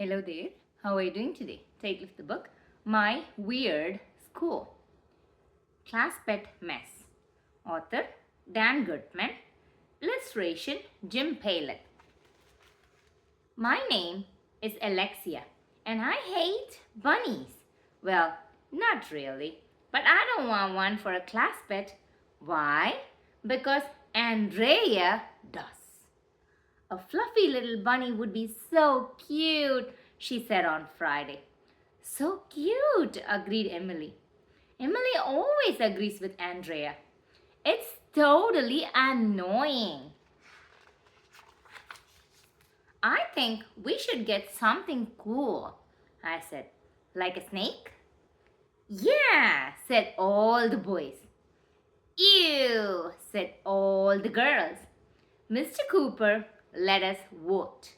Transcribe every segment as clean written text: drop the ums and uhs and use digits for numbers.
Hello there. How are you doing today? Title of the book, My Weird School. Class Pet Mess. Author, Dan Gutman. Illustration, Jim Palin. My name is Alexia and I hate bunnies. Well, not really, but I don't want one for a class pet. Why? Because Andrea does. A fluffy little bunny would be so cute, she said on Friday. So cute, agreed Emily. Emily always agrees with Andrea. It's totally annoying. I think we should get something cool, I said. Like a snake? Yeah, said all the boys. Ew, said all the girls. Mr. Cooper let us vote.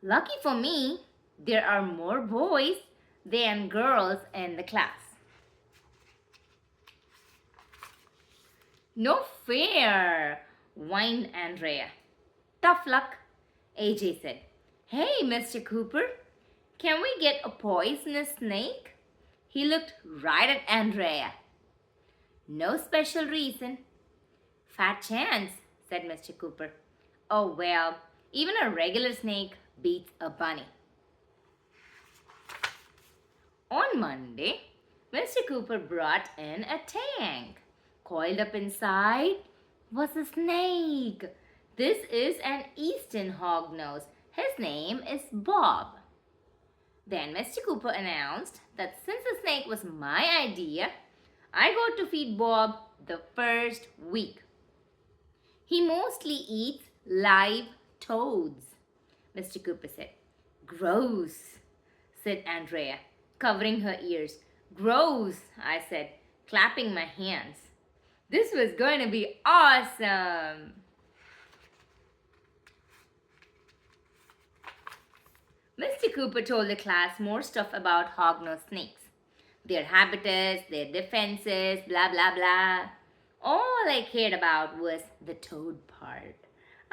Lucky for me, there are more boys than girls in the class. No fair, whined Andrea. Tough luck, AJ said. Hey, Mr. Cooper, can we get a poisonous snake? He looked right at Andrea. No special reason. Fat chance, said Mr. Cooper. Oh well, even a regular snake beats a bunny. On Monday, Mr. Cooper brought in a tank. Coiled up inside was a snake. This is an eastern hognose. His name is Bob. Then Mr. Cooper announced that since the snake was my idea, I got to feed Bob the first week. He mostly eats live toads, Mr. Cooper said. Gross, said Andrea, covering her ears. Gross, I said, clapping my hands. This was going to be awesome. Mr. Cooper told the class more stuff about hognose snakes. Their habitats, their defenses, blah, blah, blah. All I cared about was the toad part.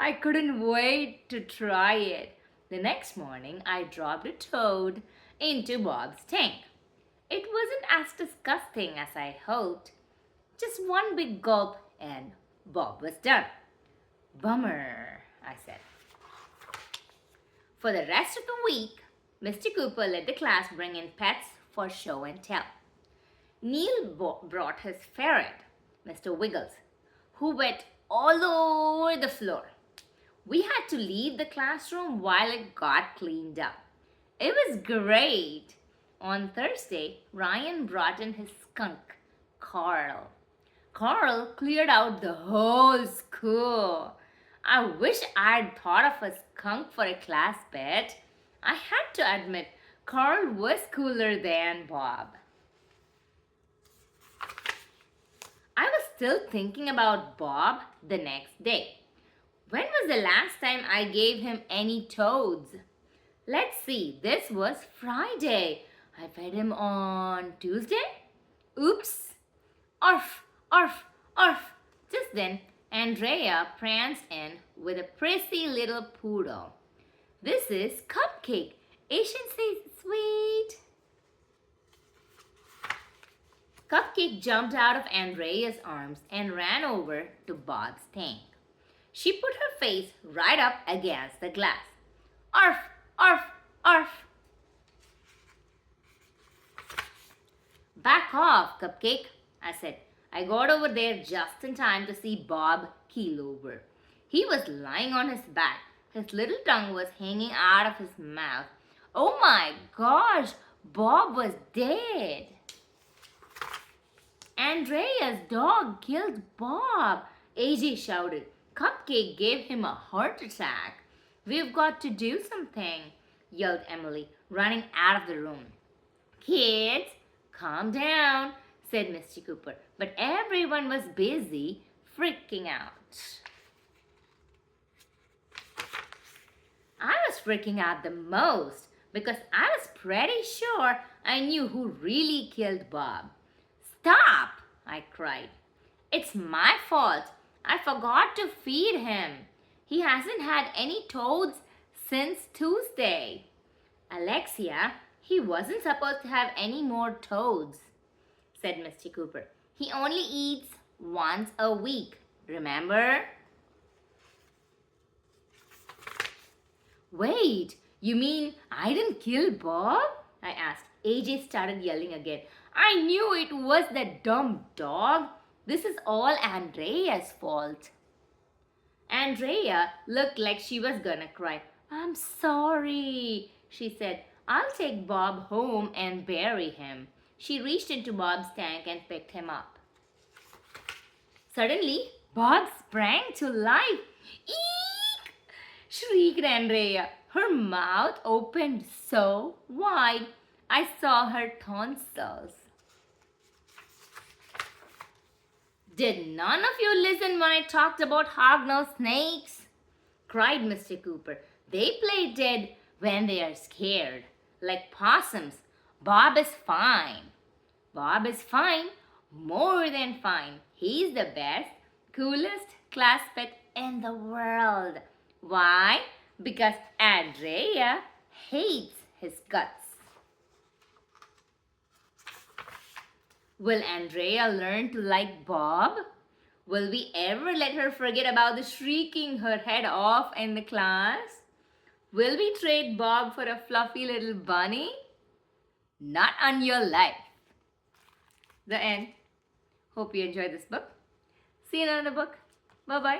I couldn't wait to try it. The next morning, I dropped a toad into Bob's tank. It wasn't as disgusting as I hoped. Just one big gulp and Bob was done. Bummer, I said. For the rest of the week, Mr. Cooper let the class bring in pets for show and tell. Neil brought his ferret, Mr. Wiggles, who went all over the floor. We had to leave the classroom while it got cleaned up. It was great. On Thursday, Ryan brought in his skunk, Carl. Carl cleared out the whole school. I wish I'd thought of a skunk for a class pet. I had to admit, Carl was cooler than Bob. I was still thinking about Bob the next day. When was the last time I gave him any toads? Let's see, this was Friday. I fed him on Tuesday? Oops! Arf! Arf! Arf! Just then, Andrea pranced in with a prissy little poodle. This is Cupcake. Asian says sweet. Cupcake jumped out of Andrea's arms and ran over to Bob's tank. She put her face right up against the glass. Arf! Arf! Arf! Back off, Cupcake, I said. I got over there just in time to see Bob keel over. He was lying on his back. His little tongue was hanging out of his mouth. Oh my gosh, Bob was dead. Andrea's dog killed Bob, AJ shouted. Cupcake gave him a heart attack. We've got to do something, yelled Emily, running out of the room. Kids, calm down, said Mr. Cooper, but everyone was busy freaking out. I was freaking out the most because I was pretty sure I knew who really killed Bob. Stop, I cried. It's my fault. I forgot to feed him. He hasn't had any toads since Tuesday. Alexia, he wasn't supposed to have any more toads, said Mr. Cooper. He only eats once a week, remember? Wait, you mean I didn't kill Bob? I asked. AJ started yelling again. I knew it was that dumb dog. This is all Andrea's fault. Andrea looked like she was gonna cry. I'm sorry, she said. I'll take Bob home and bury him. She reached into Bob's tank and picked him up. Suddenly, Bob sprang to life. Eek! Shrieked Andrea. Her mouth opened so wide, I saw her tonsils. Did none of you listen when I talked about hog-nosed snakes? Cried Mr. Cooper. They play dead when they are scared, like possums. Bob is fine. Bob is fine, more than fine. He's the best, coolest class pet in the world. Why? Because Andrea hates his guts. Will Andrea learn to like Bob? Will we ever let her forget about the shrieking her head off in the class? Will we trade Bob for a fluffy little bunny? Not on your life. The end. Hope you enjoyed this book. See you in another book. Bye-bye.